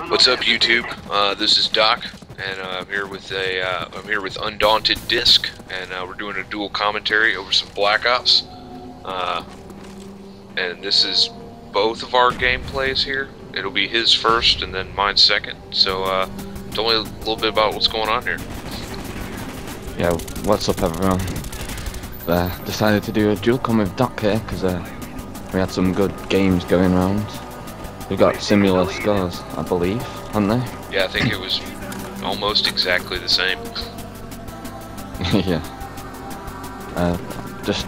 What's up, YouTube? This is Doc, and I'm here with UndauntedDisc, and we're doing a dual commentary over some Black Ops. And this is both of our gameplays here. It'll be his first, and then mine second. So, tell me a little bit about what's going on here. Yeah, what's up, everyone? Decided to do a dual com with Doc here because we had some good games going around. We got similar scores, I believe, haven't they? Yeah, I think it was almost exactly the same. Yeah. Just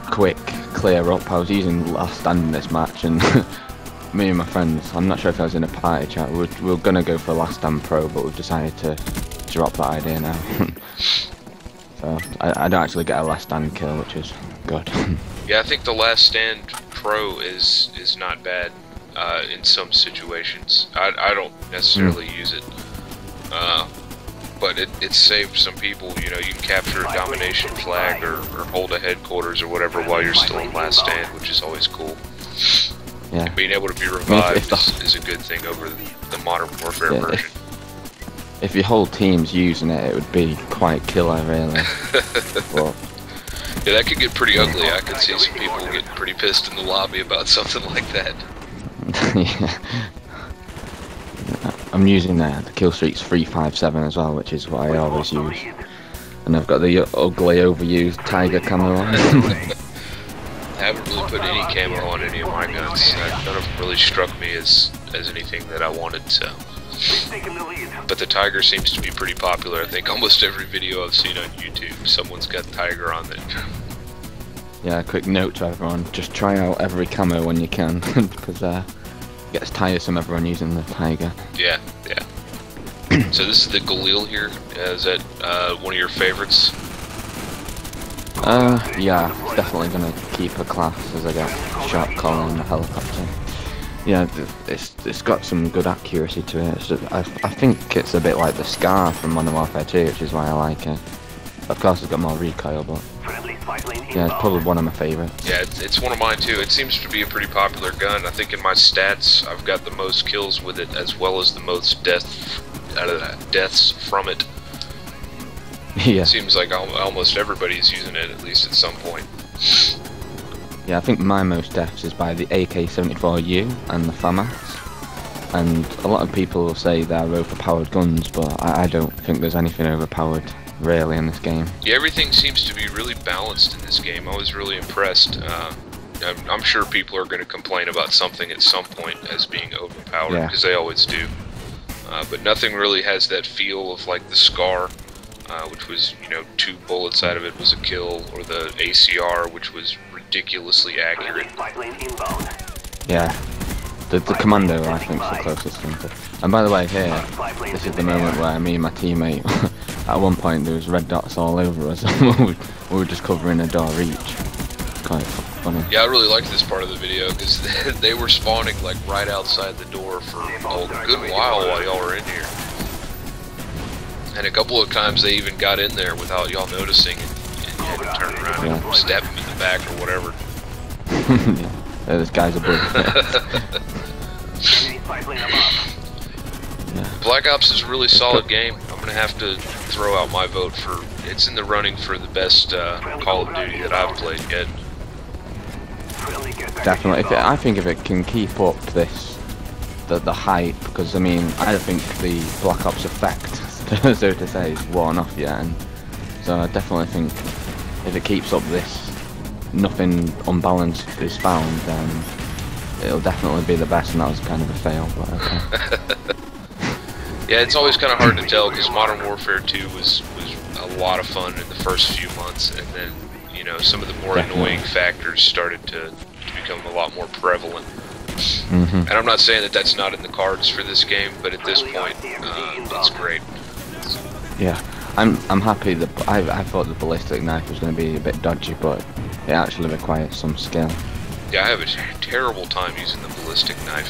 quick clear up. I was using last stand in this match, and me and my friends, I'm not sure if I was in a party chat, we were gonna go for last stand pro, but we've decided to drop that idea now. So I don't actually get a last stand kill, which is good. Yeah, I think the last stand pro is not bad in some situations. I don't necessarily use it, but it saved some people. You know, you can capture a domination flag or hold a headquarters or whatever while you're still in last stand, which is always cool. Yeah. And being able to be revived is a good thing over the Modern Warfare version. If your whole team's using it, it would be quite killer, really. But, yeah, that could get pretty ugly. I could see some people getting pretty pissed in the lobby about something like that. Yeah. I'm using the kill streaks 357 as well, which is what I always use. And I've got the ugly overused tiger camo on. I haven't really put any camo on any of my guns. None of them really struck me as anything that I wanted, so. But the Tiger seems to be pretty popular. I think almost every video I've seen on YouTube, someone's got Tiger on it. Yeah, quick note to everyone, just try out every camo when you can, because it gets tiresome everyone using the Tiger. Yeah, yeah. So this is the Galil here. Is that one of your favorites? Yeah, it's definitely gonna keep a class as I get sharp call on the helicopter. Yeah, it's got some good accuracy to it. I think it's a bit like the Scar from Modern Warfare 2, which is why I like it. Of course, it's got more recoil, but yeah, it's probably one of my favorites. Yeah, it's one of mine too. It seems to be a pretty popular gun. I think in my stats, I've got the most kills with it, as well as the most deaths from it. Yeah. It seems like almost everybody's using it at least at some point. Yeah, I think my most deaths is by the AK-74U and the FAMAS. And a lot of people will say they're overpowered guns, but I don't think there's anything overpowered, really, in this game. Yeah, everything seems to be really balanced in this game. I was really impressed. I'm sure people are going to complain about something at some point as being overpowered, because they always do. But nothing really has that feel of like the Scar, which was, you know, 2 bullets out of it was a kill, or the ACR, which was ridiculoly accurate. Yeah, the Commando I think is the closest thing to. And by the way, here, this is the moment where me and my teammate, at one point there was red dots all over us. We were just covering a door each. Quite funny. Yeah, I really liked this part of the video because they were spawning like right outside the door for a good while y'all were in here. And a couple of times they even got in there without y'all noticing, and you had to turn around and stab them in the back or whatever. Yeah, this guy's a bully. Yeah. Black Ops is a really solid game. I'm gonna have to throw out my vote for. It's in the running for the best Call of Duty that I've played yet. Definitely. I think if it can keep up the hype, because I mean, I don't think the Black Ops effect, so to say, is worn off yet, and so I definitely think if it keeps up this, nothing unbalanced is found, then it'll definitely be the best, and that was kind of a fail, but okay. Yeah, it's always kind of hard to tell, because Modern Warfare 2 was a lot of fun in the first few months, and then, you know, some of the more annoying factors started to become a lot more prevalent. And I'm not saying that that's not in the cards for this game, but at this point, it's great. Yeah, I'm happy that I thought the ballistic knife was going to be a bit dodgy, but it actually requires some skill. Yeah, I have a terrible time using the ballistic knife.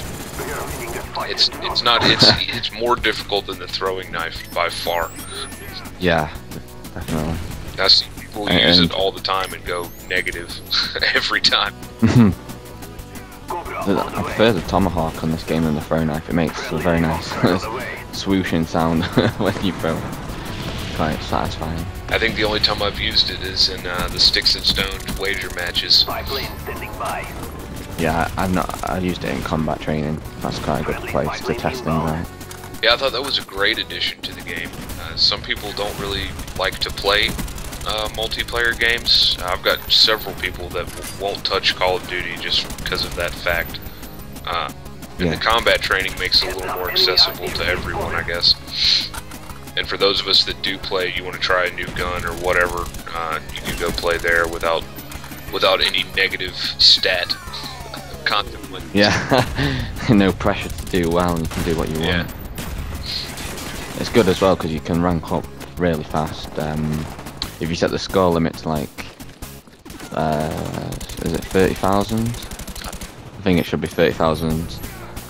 It's more difficult than the throwing knife by far. Yeah, definitely. I see people use it all the time and go negative every time. I prefer the tomahawk on this game than the throw knife. It makes a very nice swooshing sound when you throw it. Quite satisfying. I think the only time I've used it is in the Sticks and Stones wager matches. Yeah, I used it in combat training. That's quite a good place to test things out. Yeah, I thought that was a great addition to the game. Some people don't really like to play multiplayer games. I've got several people that won't touch Call of Duty just because of that fact. And the combat training makes it a little more accessible to everyone, I guess. And for those of us that do play, you want to try a new gun or whatever, you can go play there without any negative stat consequences. Yeah, no pressure to do well, and you can do what you want. It's good as well because you can rank up really fast. If you set the score limit to like, is it 30,000? I think it should be 30,000,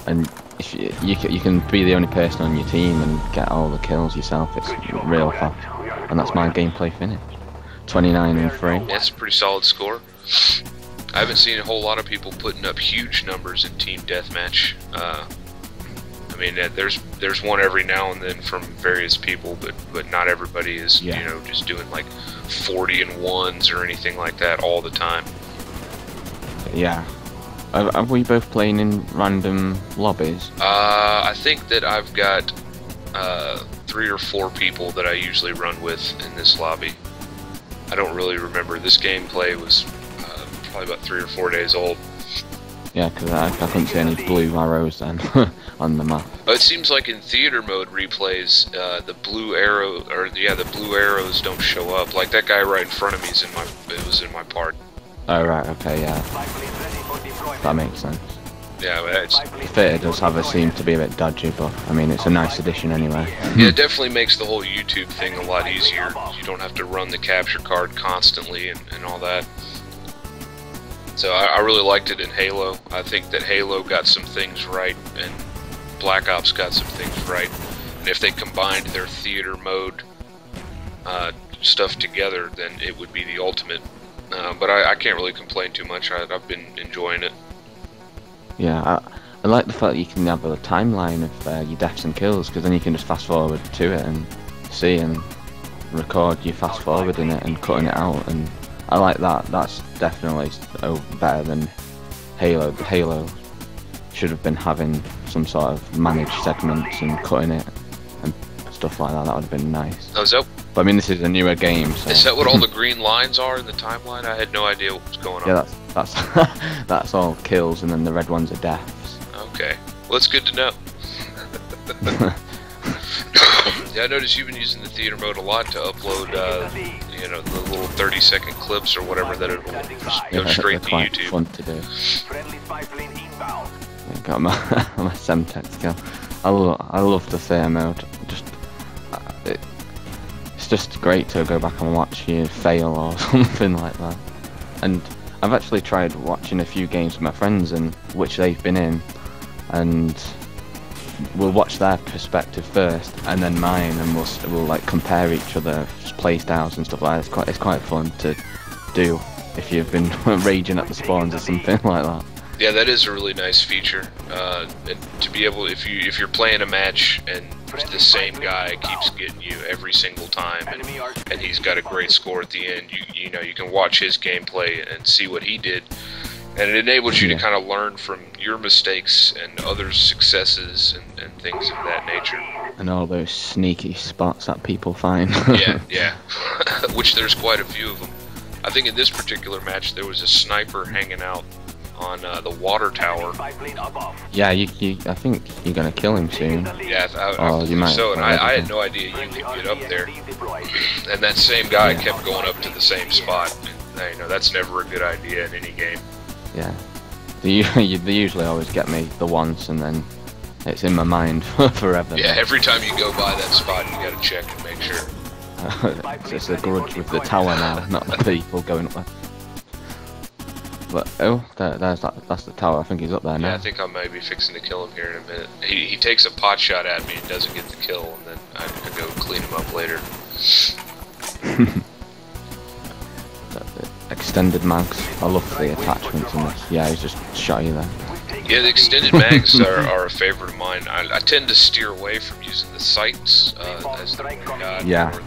and if you can be the only person on your team and get all the kills yourself. It's real fast, and that's my gameplay finish. 29-3. That's a pretty solid score. I haven't seen a whole lot of people putting up huge numbers in team deathmatch. I mean, there's one every now and then from various people, but not everybody is, you know, just doing like 40 and 1s or anything like that all the time. Yeah. Are we both playing in random lobbies? I think that I've got 3 or 4 people that I usually run with in this lobby. I don't really remember. This gameplay was probably about 3 or 4 days old. Yeah, because I couldn't see any blue arrows then on the map. It seems like in theater mode replays, the blue arrow, or the blue arrows don't show up. Like that guy right in front of me was in my part. Oh right, okay, yeah. That makes sense. Yeah, it's... The theater does seem to be a bit dodgy, but I mean it's a nice addition anyway. Yeah, it definitely makes the whole YouTube thing a lot easier. You don't have to run the capture card constantly and all that. So I really liked it in Halo. I think that Halo got some things right, and Black Ops got some things right. And if they combined their theater mode stuff together, then it would be the ultimate. But I can't really complain too much. I've been enjoying it. Yeah, I like the fact that you can have a timeline of your deaths and kills, because then you can just fast forward to it and see and record you fast forwarding it and cutting it out, and I like that. That's definitely better than Halo. Halo should have been having some sort of managed segments and cutting it and stuff like that. That would have been nice. Oh, is that... But I mean, this is a newer game, so... Is that what all the green lines are in the timeline? I had no idea what was going on. Yeah, that's that's all kills, and then the red ones are deaths. Okay, well, it's good to know. Yeah, I noticed you've been using the theater mode a lot to upload, you know, the little 30-second clips or whatever that it will just go straight to YouTube. Fun to do. I got my Semtex kill. I love the theater mode. It's just great to go back and watch you fail or something like that. And I've actually tried watching a few games with my friends and which they've been in, and we'll watch their perspective first and then mine, and we'll like compare each other's play styles and stuff like that. It's quite fun to do if you've been raging at the spawns or something like that. Yeah, that is a really nice feature. And to be able, if you're playing a match and the same guy keeps getting you every single time, and he's got a great score at the end, you know, you can watch his gameplay and see what he did, and it enables you to kind of learn from your mistakes and others' successes and things of that nature. And all those sneaky spots that people find. yeah, which there's quite a few of them. I think in this particular match there was a sniper hanging out on the water tower. Yeah, I think you're gonna kill him soon. Yeah, I you might. So, and I had no idea you could get up there. And that same guy kept going up to the same spot. And, you know, that's never a good idea in any game. Yeah, they usually always get me the once, and then it's in my mind forever. Yeah, every time you go by that spot, you gotta check and make sure. It's a grudge with the tower now, not the people going up there. But that's the tower. I think he's up there now. Yeah, I think I might be fixing to kill him here in a minute. He takes a pot shot at me and doesn't get the kill, and then I go clean him up later. Extended mags. I love the attachments in this. Yeah, he's just shot you there. Yeah, the extended mags are a favorite of mine. I tend to steer away from using the sights as the guide, or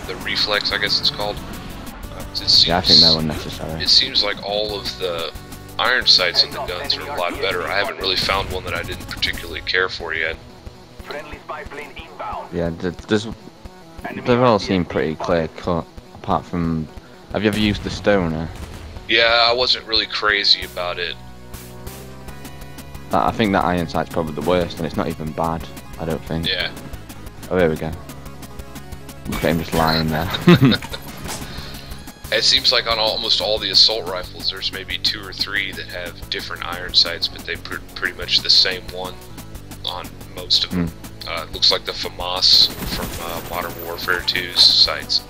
the reflex, I guess it's called. Yeah, I think they're unnecessary. It seems like all of the iron sights on the guns are a lot better. I haven't really found one that I didn't particularly care for yet. Yeah, they all seem pretty clear cut, apart from... Have you ever used the stoner? Yeah, I wasn't really crazy about it. I think that iron sight's probably the worst, and it's not even bad, I don't think. Yeah. Oh, there we go. Look at him just lying there. It seems like on almost all the assault rifles, there's maybe 2 or 3 that have different iron sights, but they're pretty much the same one on most of them. It looks like the FAMAS from Modern Warfare 2's sights.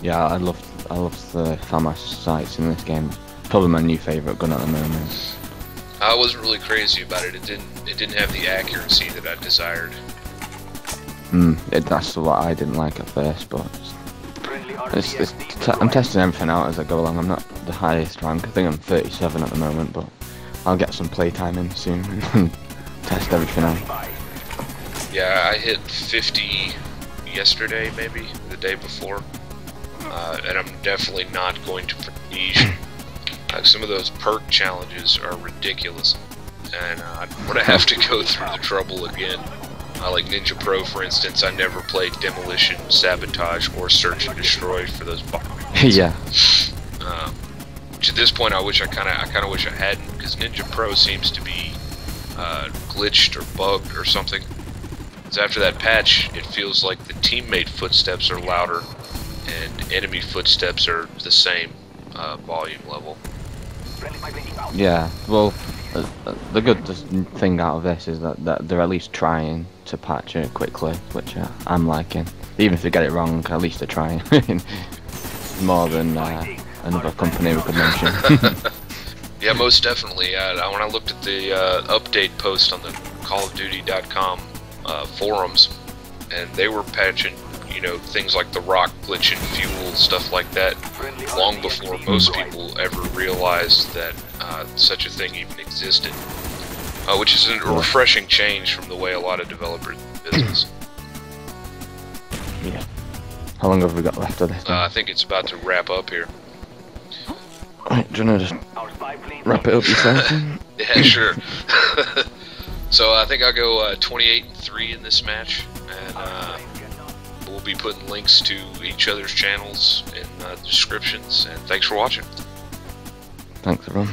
Yeah, I love the FAMAS sights in this game. Probably my new favourite gun at the moment. I wasn't really crazy about it. It didn't have the accuracy that I desired. That's what I didn't like at first, but I'm testing everything out as I go along. I'm not the highest rank. I think I'm 37 at the moment, but I'll get some playtime in soon and test everything out. Yeah, I hit 50 yesterday, maybe the day before, and I'm definitely not going to prestige. Some of those perk challenges are ridiculous, and I want to have to go through the trouble again. Like Ninja Pro, for instance, I never played Demolition, Sabotage, or Search and Destroy for those bombs. Yeah. Which at this point, I kind of wish I hadn't, because Ninja Pro seems to be glitched or bugged or something. Because after that patch, it feels like the teammate footsteps are louder, and enemy footsteps are the same volume level. Yeah, well, the good thing out of this is that they're at least trying to patch it quickly, which I'm liking. Even if they get it wrong, at least they're trying. More than another company we could mention. Yeah, most definitely. When I looked at the update post on the CallOfDuty.com forums, and they were patching, things like the rock glitch and fuel, stuff like that, long before most people ever realized that such a thing even existed. Which is a refreshing change from the way a lot of developers do business. Yeah. How long have we got left of this? I think it's about to wrap up here. Right, do you want to just wrap it up yourself? Yeah, sure. So I think I'll go 28-3 in this match, and we'll be putting links to each other's channels in the descriptions, and thanks for watching. Thanks everyone.